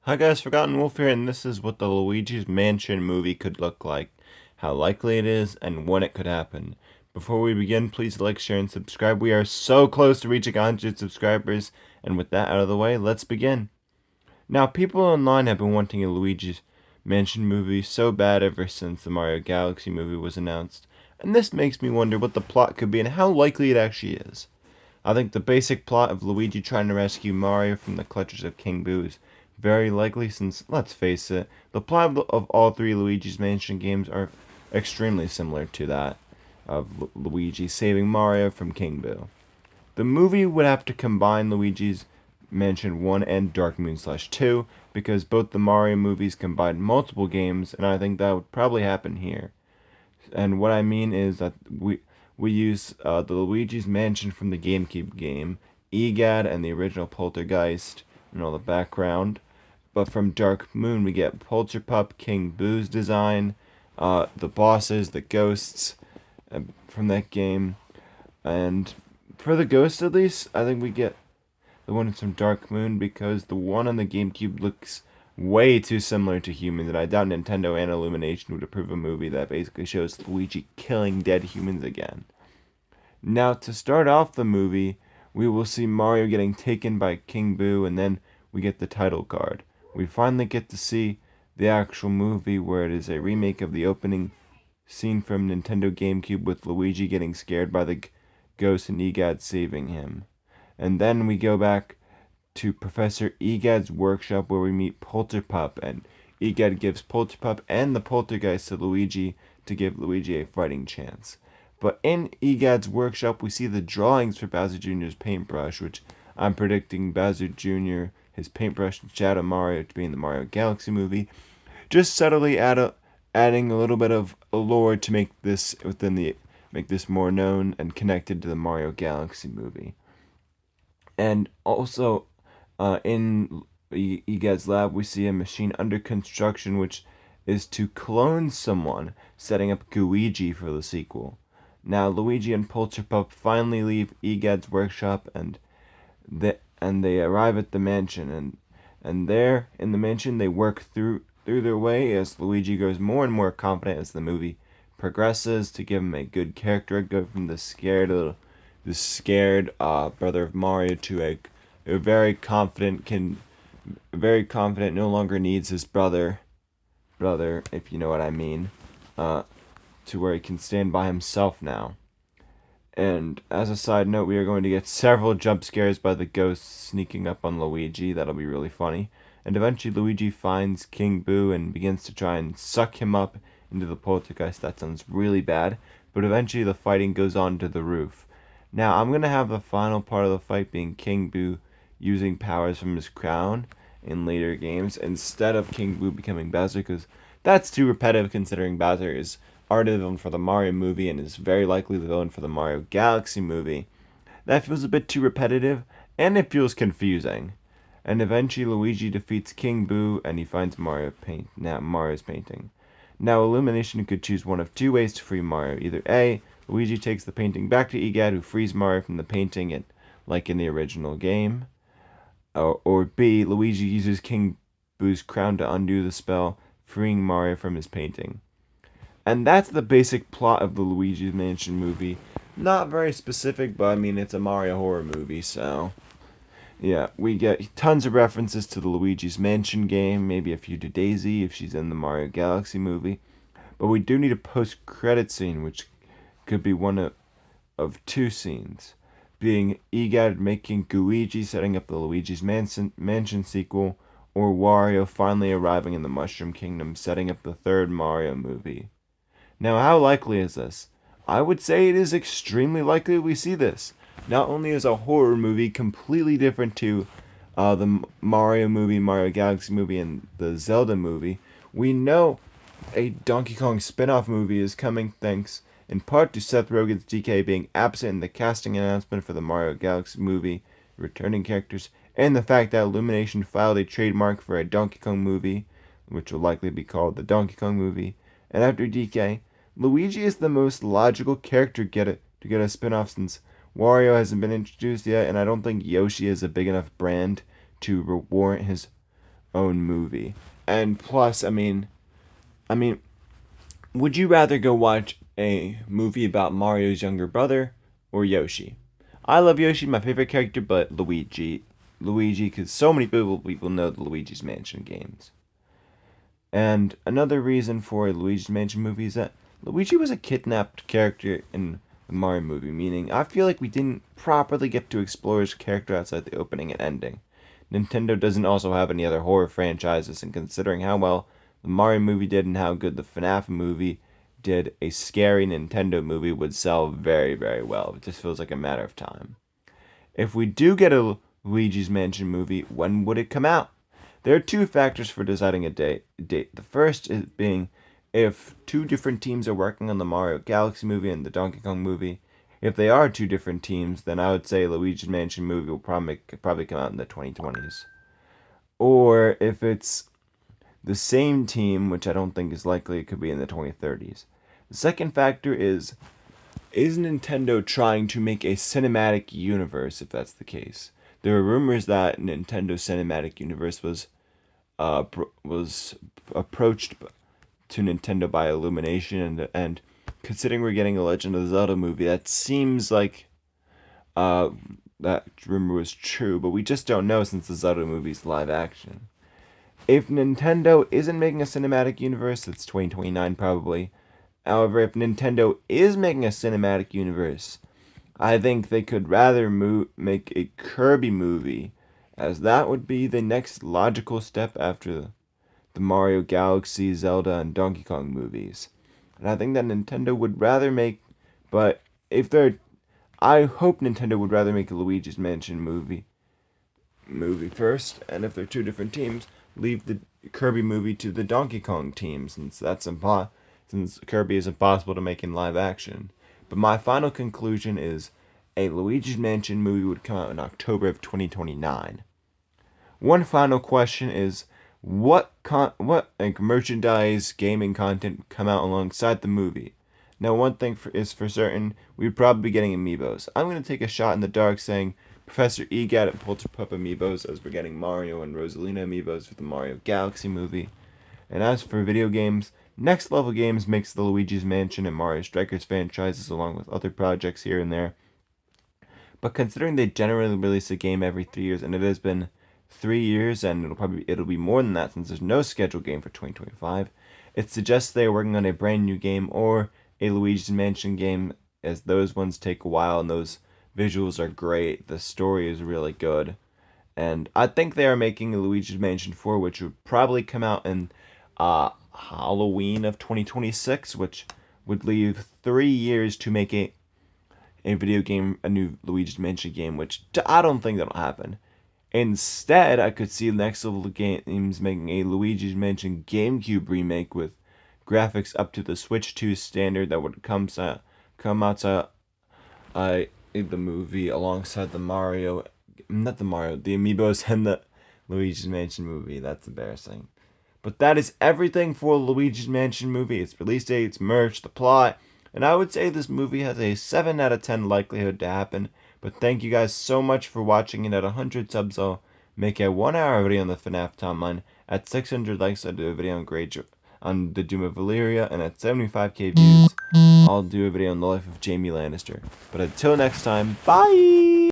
Hi guys, Forgotten Wolf here, and this is what the Luigi's Mansion movie could look like, how likely it is, and when it could happen. Before we begin, please like, share, and subscribe. We are so close to reaching 100 subscribers, and with that out of the way, let's begin. Now, people online have been wanting a Luigi's Mansion movie so bad ever since the Mario Galaxy movie was announced, and this makes me wonder what the plot could be and how likely it actually is. I think the basic plot of Luigi trying to rescue Mario from the clutches of King Boo is very likely since, let's face it, the plot of all three Luigi's Mansion games are extremely similar to that of Luigi saving Mario from King Boo. The movie would have to combine Luigi's Mansion 1 and Dark Moon Slash 2 because both the Mario movies combine multiple games, and I think that would probably happen here. And what I mean is that we use the Luigi's Mansion from the GameCube game, EGAD and the original Poltergeist, and all the background. But from Dark Moon, we get Polterpup, King Boo's design, the bosses, the ghosts from that game. And for the ghosts, at least, I think we get the one from Dark Moon because the one on the GameCube looks way too similar to humans, and I doubt Nintendo and Illumination would approve a movie that basically shows Luigi killing dead humans again. Now, to start off the movie, we will see Mario getting taken by King Boo, and then we get the title card. We finally get to see the actual movie where it is a remake of the opening scene from Nintendo GameCube with Luigi getting scared by the ghost and Egad saving him. And then we go back to Professor Egad's workshop where we meet Polterpup, and Egad gives Polterpup and the Poltergeist to Luigi to give Luigi a fighting chance. But in Egad's workshop, we see the drawings for Bowser Jr.'s paintbrush, which I'm predicting Bowser Jr., his paintbrush, and Shadow Mario to be in the Mario Galaxy movie, just subtly adding a little bit of lore to make this more known and connected to the Mario Galaxy movie. And also, in Egad's lab, we see a machine under construction, which is to clone someone, setting up Luigi for the sequel. Now, Luigi and Polterpup finally leave Egad's workshop, and they arrive at the mansion, and there in the mansion they work through their way as Luigi grows more and more confident as the movie progresses to give him a good character, go from the scared brother of Mario to a very confident no longer needs his brother, if you know what I mean, to where he can stand by himself now. And as a side note, we are going to get several jump scares by the ghosts sneaking up on Luigi. That'll be really funny. And eventually Luigi finds King Boo and begins to try and suck him up into the poltergeist. That sounds really bad. But eventually the fighting goes on to the roof. Now, I'm going to have the final part of the fight being King Boo using powers from his crown in later games instead of King Boo becoming Bowser, because that's too repetitive considering Bowser is already the villain for the Mario movie and is very likely the villain for the Mario Galaxy movie. That feels a bit too repetitive, and it feels confusing. And eventually Luigi defeats King Boo and he finds Mario's painting. Now, Illumination could choose one of two ways to free Mario. Either A, Luigi takes the painting back to Egad, who frees Mario from the painting, like in the original game. Or B, Luigi uses King Boo's crown to undo the spell, freeing Mario from his painting. And that's the basic plot of the Luigi's Mansion movie. Not very specific, but I mean, it's a Mario horror movie, so... Yeah, we get tons of references to the Luigi's Mansion game, maybe a few to Daisy if she's in the Mario Galaxy movie. But we do need a post-credit scene, which could be one of two scenes, being Egad making Luigi setting up the Luigi's Mansion sequel, or Wario finally arriving in the Mushroom Kingdom setting up the third Mario movie. Now, how likely is this? I would say it is extremely likely we see this. Not only is a horror movie completely different to the Mario movie, Mario Galaxy movie, and the Zelda movie, we know a Donkey Kong spin-off movie is coming thanks in part to Seth Rogen's DK being absent in the casting announcement for the Mario Galaxy movie, returning characters, and the fact that Illumination filed a trademark for a Donkey Kong movie, which will likely be called the Donkey Kong movie. And after DK, Luigi is the most logical character to get a spin-off since Wario hasn't been introduced yet, and I don't think Yoshi is a big enough brand to warrant his own movie. And plus, I mean, would you rather go watch a movie about Mario's younger brother or Yoshi? I love Yoshi, my favorite character, but Luigi, because so many people know the Luigi's Mansion games. And another reason for a Luigi's Mansion movie is that Luigi was a kidnapped character in the Mario movie, meaning I feel like we didn't properly get to explore his character outside the opening and ending. Nintendo doesn't also have any other horror franchises, and considering how well the Mario movie did and how good the FNAF movie did, a scary Nintendo movie would sell very, very well. It just feels like a matter of time. If we do get a Luigi's Mansion movie, when would it come out? There are two factors for deciding a date. The first is being if two different teams are working on the Mario Galaxy movie and the Donkey Kong movie. If they are two different teams, then I would say Luigi's Mansion movie will probably come out in the 2020s. Or if it's the same team, which I don't think is likely, it could be in the 2030s. The second factor is Nintendo trying to make a cinematic universe, if that's the case? There are rumors that Nintendo's cinematic universe was approached to Nintendo by Illumination, and considering we're getting a Legend of Zelda movie, that seems like that rumor was true, but we just don't know since the Zelda movie's live action. If Nintendo isn't making a cinematic universe, it's 2029 probably. However, if Nintendo is making a cinematic universe, I think they could rather make a Kirby movie, as that would be the next logical step after the Mario Galaxy, Zelda, and Donkey Kong movies. And I think that Nintendo would rather make, but if they're, I hope Nintendo would rather make a Luigi's Mansion movie first, and if they're two different teams, leave the Kirby movie to the Donkey Kong team, since Kirby is impossible to make in live action. But my final conclusion is a Luigi's Mansion movie would come out in October of 2029. One final question is, what merchandise gaming content would come out alongside the movie? Now, one thing is for certain, we'd probably be getting amiibos. I'm going to take a shot in the dark saying Professor Egad and Polterpup amiibos, as we're getting Mario and Rosalina amiibos for the Mario Galaxy movie. And as for video games, Next Level Games makes the Luigi's Mansion and Mario Strikers franchises along with other projects here and there. But considering they generally release a game every 3 years, and it has been 3 years, and it'll be more than that since there's no scheduled game for 2025, it suggests they are working on a brand new game or a Luigi's Mansion game, as those ones take a while and those visuals are great, the story is really good. And I think they are making a Luigi's Mansion 4, which would probably come out in Halloween of 2026, which would leave 3 years to make a video game, a new Luigi's Mansion game, which I don't think that'll happen. Instead, I could see Next Level Games making a Luigi's Mansion GameCube remake with graphics up to the Switch 2 standard that would come outside the movie alongside the amiibos and the Luigi's Mansion movie. That's embarrassing. But that is everything for Luigi's Mansion movie. Its release date, its merch, the plot, and I would say this movie has a 7 out of 10 likelihood to happen. But thank you guys so much for watching, and at 100 subs I'll make a 1-hour video on the FNAF Timeline. At 600 likes I'll do a video on the Doom of Valeria, and at 75k views I'll do a video on the life of Jaime Lannister. But until next time, bye!